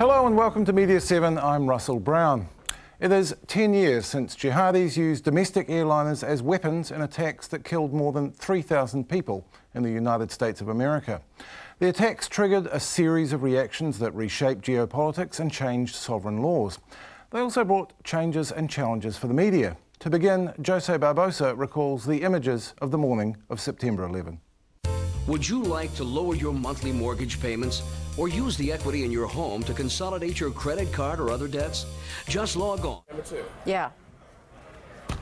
Hello and welcome to Media7, I'm Russell Brown. It is 10 years since jihadis used domestic airliners as weapons in attacks that killed more than 3,000 people in the United States of America. The attacks triggered a series of reactions that reshaped geopolitics and changed sovereign laws. They also brought changes and challenges for the media. To begin, Jose Barbosa recalls the images of the morning of September 11. Would you like to lower your monthly mortgage payments or use the equity in your home to consolidate your credit card or other debts? Just log on. Number 2. Yeah.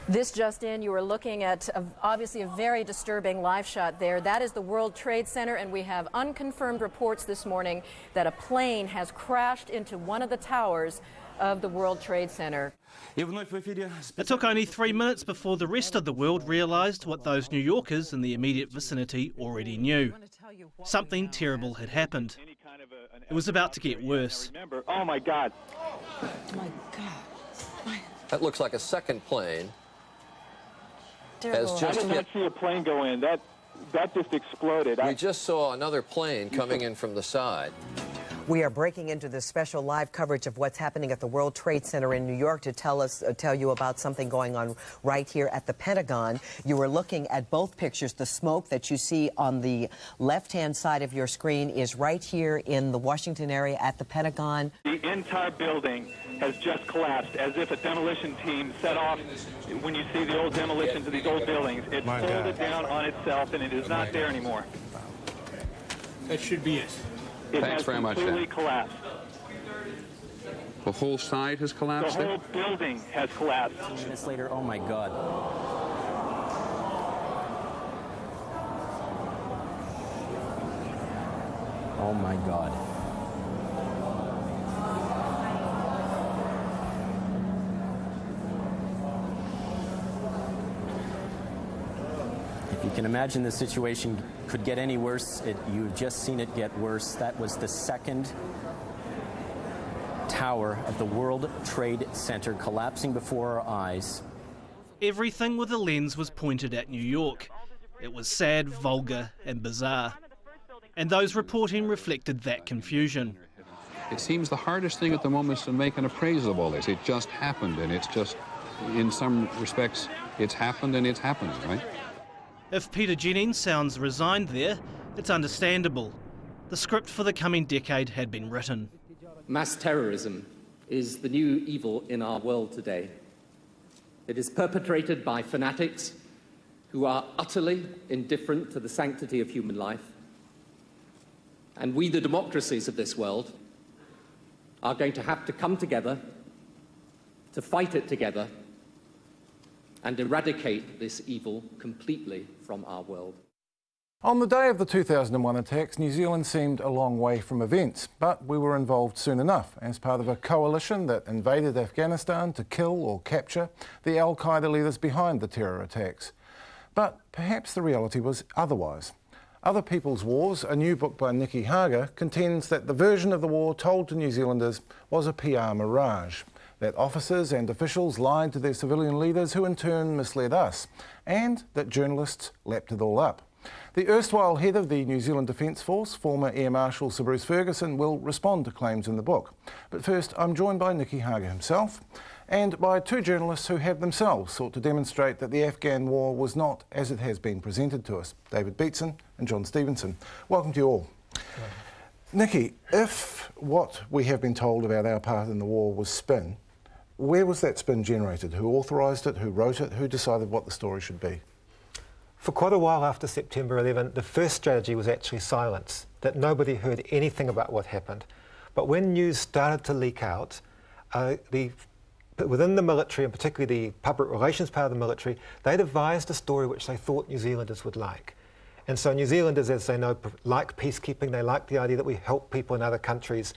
This just in, you were looking at obviously a very disturbing live shot there. That is the World Trade Center, and we have unconfirmed reports this morning that a plane has crashed into one of the towers of the World Trade Center. It took only 3 minutes before the rest of the world realised what those New Yorkers in the immediate vicinity already knew. Something terrible had happened. It was about to get worse. Oh my God. Oh my God. That looks like a second plane. Terrible. Has just I did not see a plane go in. That just exploded. We just saw another plane coming in from the side. We are breaking into this special live coverage of what's happening at the World Trade Center in New York to tell you about something going on right here at the Pentagon. You were looking at both pictures. The smoke that you see on the left-hand side of your screen is right here in the Washington area at the Pentagon. The entire building has just collapsed, as if a demolition team set off. When you see the old demolitions of these old buildings, it's folded down on itself, and it is not there anymore. That should be it. It Thanks has very much, completely collapsed. The whole side has collapsed? The whole building has collapsed. Minutes later, oh my God. Oh my God. If you can imagine the situation could get any worse, you've just seen it get worse. That was the second tower of the World Trade Center collapsing before our eyes. Everything with a lens was pointed at New York. It was sad, vulgar and bizarre. And those reporting reflected that confusion. It seems the hardest thing at the moment is to make an appraisal of all this. It just happened, and it's just, in some respects, it's happened and it's happening, right? If Peter Jennings sounds resigned there, it's understandable. The script for the coming decade had been written. Mass terrorism is the new evil in our world today. It is perpetrated by fanatics who are utterly indifferent to the sanctity of human life. And we, the democracies of this world, are going to have to come together to fight it together and eradicate this evil completely from our world. On the day of the 2001 attacks, New Zealand seemed a long way from events, but we were involved soon enough as part of a coalition that invaded Afghanistan to kill or capture the Al-Qaeda leaders behind the terror attacks. But perhaps the reality was otherwise. Other People's Wars, a new book by Nicky Hager, contends that the version of the war told to New Zealanders was a PR mirage, that officers and officials lied to their civilian leaders who in turn misled us, and that journalists lapped it all up. The erstwhile head of the New Zealand Defence Force, former Air Marshal Sir Bruce Ferguson, will respond to claims in the book. But first, I'm joined by Nicky Hager himself and by two journalists who have themselves sought to demonstrate that the Afghan war was not as it has been presented to us, David Beatson and John Stevenson. Welcome to you all. Nicky, if what we have been told about our part in the war was spin, where was that spin generated? Who authorised it? Who wrote it? Who decided what the story should be? For quite a while after September 11, the first strategy was actually silence, that nobody heard anything about what happened. But when news started to leak out, within the military, and particularly the public relations part of the military, they devised a story which they thought New Zealanders would like. And so New Zealanders, as they know, like peacekeeping, they like the idea that we help people in other countries,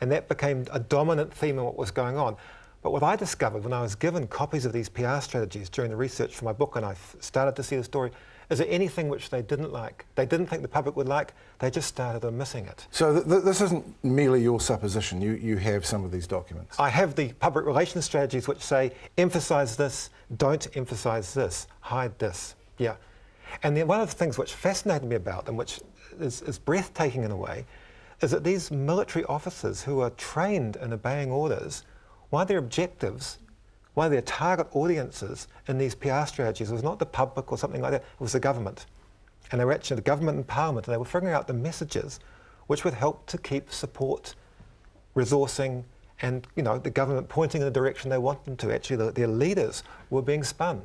and that became a dominant theme in what was going on. But what I discovered when I was given copies of these PR strategies during the research for my book and I started to see the story, is there anything which they didn't like? They didn't think the public would like, they just started missing it. So this isn't merely your supposition, you have some of these documents? I have the public relations strategies which say, emphasise this, don't emphasise this, hide this, yeah. And then one of the things which fascinated me about them, which is breathtaking in a way, is that these military officers who are trained in obeying orders, one of their objectives, one of their target audiences in these PR strategies was not the public or something like that, it was the government. And they were actually the government and parliament, and they were figuring out the messages which would help to keep support, resourcing, and the government pointing in the direction they want them to. Actually, their leaders were being spun.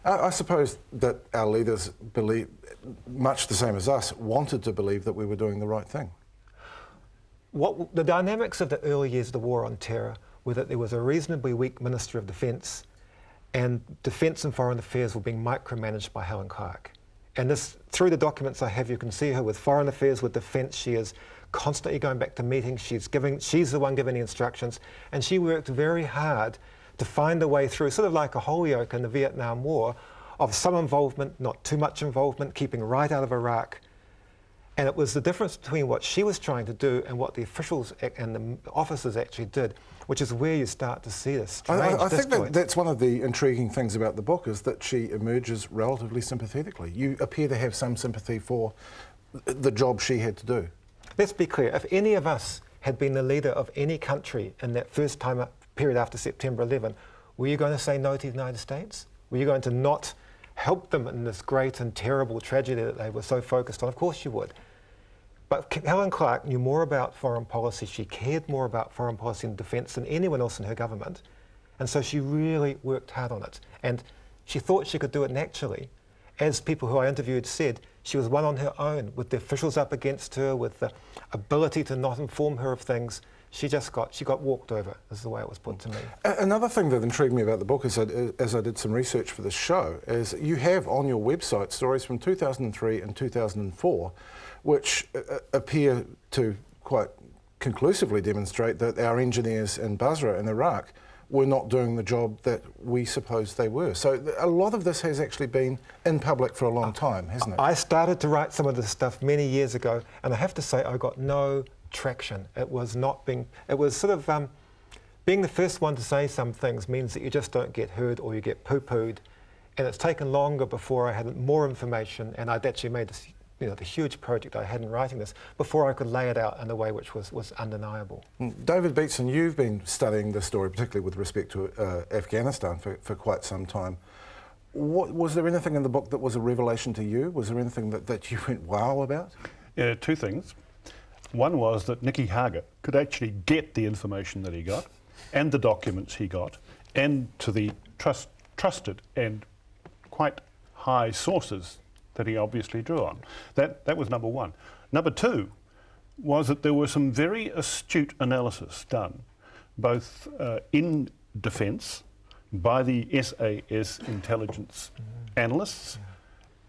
I suppose that our leaders believe, much the same as us, wanted to believe that we were doing the right thing. The dynamics of the early years of the War on Terror were that there was a reasonably weak Minister of Defence, and Defence and Foreign Affairs were being micromanaged by Helen Clark. And this, through the documents I have, you can see her with Foreign Affairs, with Defence. She is constantly going back to meetings. She's the one giving the instructions, and she worked very hard to find a way through, sort of like a Holyoke in the Vietnam War, of some involvement, not too much involvement, keeping right out of Iraq. And it was the difference between what she was trying to do and what the officials and the officers actually did, which is where you start to see this strange I think that's one of the intriguing things about the book, is that she emerges relatively sympathetically. You appear to have some sympathy for the job she had to do. Let's be clear, if any of us had been the leader of any country in that first period after September 11, were you going to say no to the United States? Were you going to not help them in this great and terrible tragedy that they were so focused on? Of course you would. But Helen Clark knew more about foreign policy. She cared more about foreign policy and defence than anyone else in her government. And so she really worked hard on it. And she thought she could do it naturally. As people who I interviewed said, she was one on her own, with the officials up against her, with the ability to not inform her of things. She got walked over, is the way it was put to me. Another thing that intrigued me about the book, as I did some research for this show, is you have on your website stories from 2003 and 2004, which appear to quite conclusively demonstrate that our engineers in Basra in Iraq were not doing the job that we supposed they were. So a lot of this has actually been in public for a long time, hasn't it? I started to write some of this stuff many years ago, and I have to say I got no traction. It was sort of being the first one to say some things means that you just don't get heard, or you get poo-pooed, and it's taken longer before I had more information, and I'd actually made this, the huge project I had in writing this, before I could lay it out in a way which was undeniable. David Beetson, you've been studying this story, particularly with respect to Afghanistan, for quite some time. Was there anything in the book that was a revelation to you? Was there anything that you went wow about? Yeah, two things. One was that Nicky Hager could actually get the information that he got, and the documents he got, and to the trusted and quite high sources that he obviously drew on. That was number one. Number two was that there was some very astute analysis done, both in defence by the SAS intelligence analysts,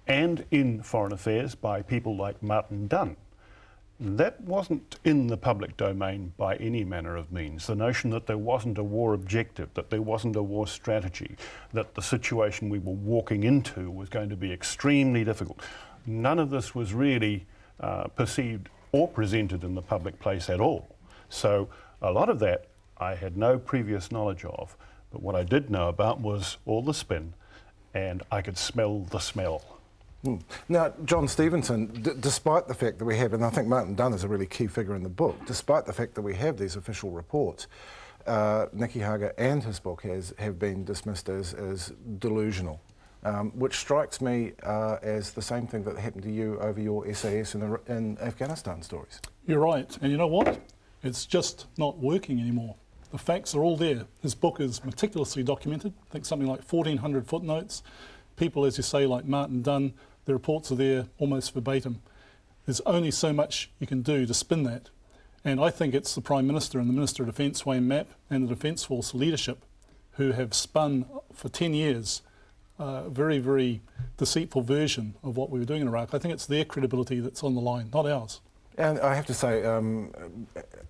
and in foreign affairs by people like Martin Dunn. That wasn't in the public domain by any manner of means. The notion that there wasn't a war objective, that there wasn't a war strategy, that the situation we were walking into was going to be extremely difficult. None of this was really perceived or presented in the public place at all. So a lot of that I had no previous knowledge of, but what I did know about was all the spin, and I could smell the smell. Now, John Stevenson, despite the fact that we have, and I think Martin Dunn is a really key figure in the book, despite the fact that we have these official reports, Nicky Hager and his book have been dismissed as delusional, which strikes me as the same thing that happened to you over your SAS in Afghanistan stories. You're right, and you know what? It's just not working anymore. The facts are all there. His book is meticulously documented, I think something like 1,400 footnotes. People, as you say, like Martin Dunn, the reports are there almost verbatim. There's only so much you can do to spin that. And I think it's the Prime Minister and the Minister of Defence, Wayne Mapp, and the Defence Force leadership who have spun for 10 years a very, very deceitful version of what we were doing in Iraq. I think it's their credibility that's on the line, not ours. And I have to say,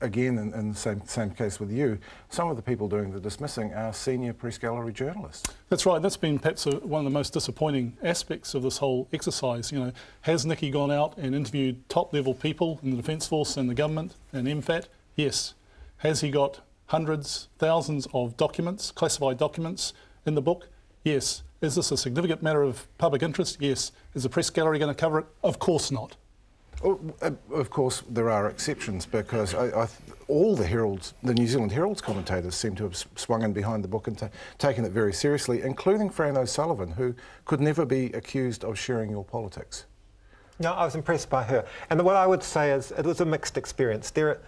again, in the same case with you, some of the people doing the dismissing are senior press gallery journalists. That's right. That's been perhaps one of the most disappointing aspects of this whole exercise. You know, has Nicky gone out and interviewed top-level people in the Defence Force and the government and MFAT? Yes. Has he got hundreds, thousands of documents, classified documents in the book? Yes. Is this a significant matter of public interest? Yes. Is the press gallery going to cover it? Of course not. Of course, there are exceptions, because all the New Zealand Herald's commentators seem to have swung in behind the book and taken it very seriously, including Fran O'Sullivan, who could never be accused of sharing your politics. No, I was impressed by her. And what I would say is it was a mixed experience. The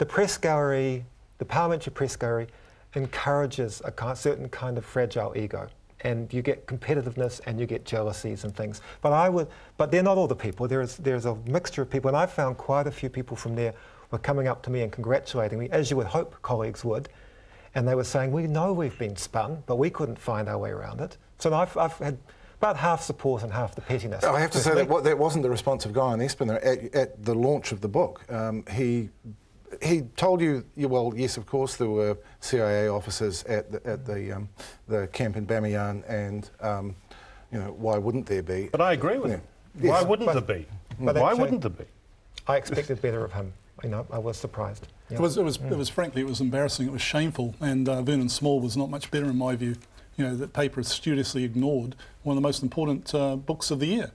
press gallery, the parliamentary press gallery, encourages a certain kind of fragile ego. And you get competitiveness and you get jealousies and things. But they're not all the people. There's a mixture of people. And I found quite a few people from there were coming up to me and congratulating me, as you would hope colleagues would. And they were saying, we know we've been spun, but we couldn't find our way around it. So I've had about half support and half the pettiness. I have to say that wasn't the response of Guy and Espen at the launch of the book. He told you, well, yes, of course, there were CIA officers at the camp in Bamiyan, and you know, why wouldn't there be? But I agree with him. Yes. Why wouldn't there be? Why wouldn't there be? I expected better of him. You know, I was surprised. Yeah. It was frankly, it was embarrassing. It was shameful, and Vernon Small was not much better in my view. You know, that paper is studiously ignored, one of the most important books of the year.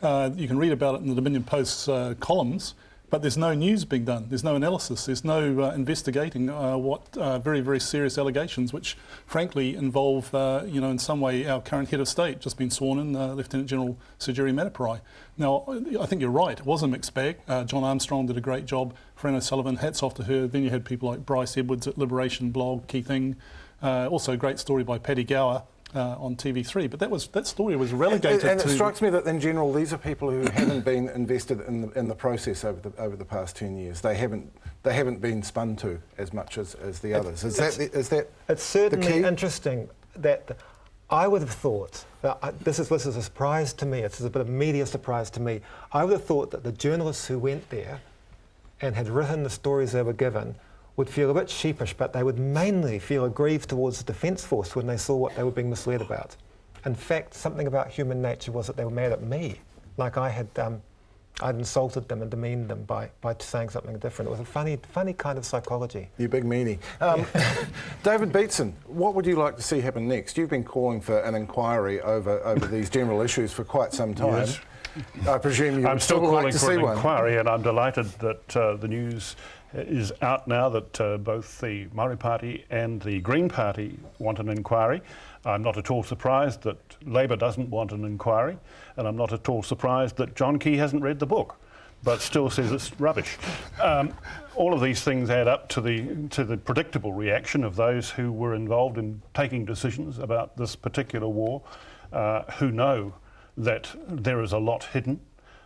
You can read about it in the Dominion Post's columns, but there's no news being done. There's no analysis. There's no investigating what very, very serious allegations, which frankly involve, you know, in some way our current head of state, just been sworn in, Lieutenant General Sir Jerry Mataparai. Now, I think you're right. It was a mixed bag. John Armstrong did a great job. Fran O'Sullivan, hats off to her. Then you had people like Bryce Edwards at Liberation Blog, Key Thing. Also a great story by Paddy Gower on TV3, but that story was relegated and to... it strikes me that in general these are people who haven't been invested in the process over the past 10 years. They haven't been spun to as much as the others. Is that it's certainly the key? Interesting that I would have thought that this is a surprise to me. It's a bit of media surprise to me. I would have thought that the journalists who went there and had written the stories they were given would feel a bit sheepish, but they would mainly feel aggrieved towards the Defence Force when they saw what they were being misled about. In fact, something about human nature was that they were mad at me, like I'd insulted them and demeaned them by saying something different. It was a funny kind of psychology. You big meanie. David Beatson, what would you like to see happen next? You've been calling for an inquiry over these general issues for quite some time. Yes. I presume you I'm would still like calling to for see an one. inquiry, and I'm delighted that the news is out now that both the Māori Party and the Green Party want an inquiry. I'm not at all surprised that Labour doesn't want an inquiry, and I'm not at all surprised that John Key hasn't read the book, but still says it's rubbish. All of these things add up to the predictable reaction of those who were involved in taking decisions about this particular war, who know that there is a lot hidden,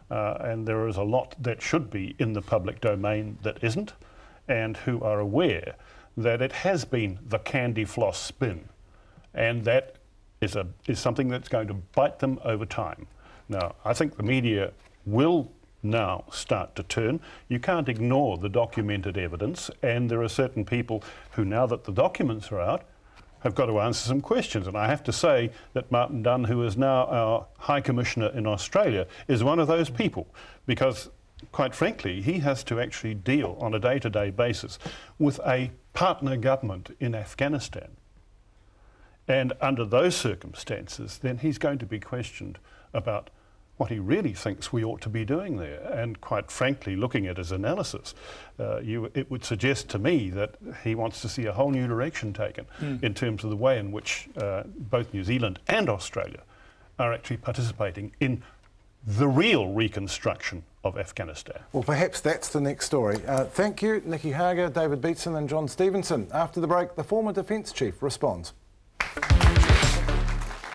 and there is a lot that should be in the public domain that isn't, and who are aware that it has been the candy floss spin, and that is something that's going to bite them over time. Now, I think the media will now start to turn. You can't ignore the documented evidence, and there are certain people who, now that the documents are out, have got to answer some questions. And I have to say that Martin Dunn, who is now our High Commissioner in Australia, is one of those people, because quite frankly he has to actually deal on a day-to-day basis with a partner government in Afghanistan. And under those circumstances, then he's going to be questioned about what he really thinks we ought to be doing there. And quite frankly, looking at his analysis, it would suggest to me that he wants to see a whole new direction taken in terms of the way in which both New Zealand and Australia are actually participating in the real reconstruction of Afghanistan. Well, perhaps that's the next story. Thank you, Nicky Hager, David Beatson and John Stevenson. After the break, the former Defence Chief responds.